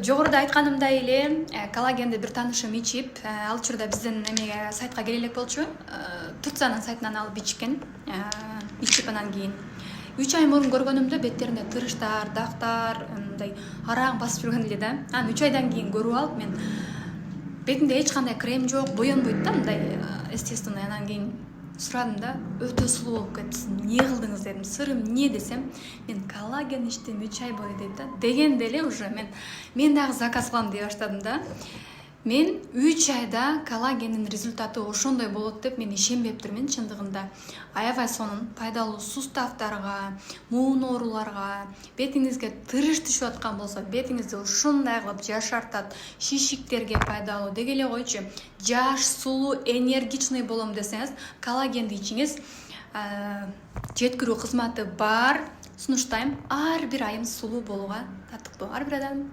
Жогоруда айтканымдай эле коллагенди бир таанышым ичип, ал учурда биздин эмеге сайтка келе элек болчу. Турциянын сайтынан алып ичкен. Ичип анан кийин 3 ай мурун көргөнүмдө беттеринде тырыштар, дактар, мындай араң басып жүргөн эле да. Анан 3 айдан кийин көрүп алып мен бетимде эч кандай крем жок, боенбойт да мындай естественный. Анан кийин сурадым да, өтө сулуу болуп кетипсиз. Эмне кылдыңыз дедим. Сырым эмне десем, мен коллаген ичтим 3 ай бою дейт да. Дегенде эле уже мен дагы заказ кылам дей баштадым да. Мен 3 айда коллагендин результаты ошондой болот деп мен ишенбеп турмун чындыгында. Аябай сонун пайдалуу суставтарга, муун ооруларга, бетиңизге тырыш түшүп аткан болсо, бетиңизди ушундай кылып жашартат, шишиктерге пайдалуу. Деги эле койчу, жаш, сулуу, энергичный болом десеңиз, коллагенди ичиңиз. Жеткирүү кызматы бар. Сунуштайм, ар бир айым сулуу болууга татыктуу. Ар бир адам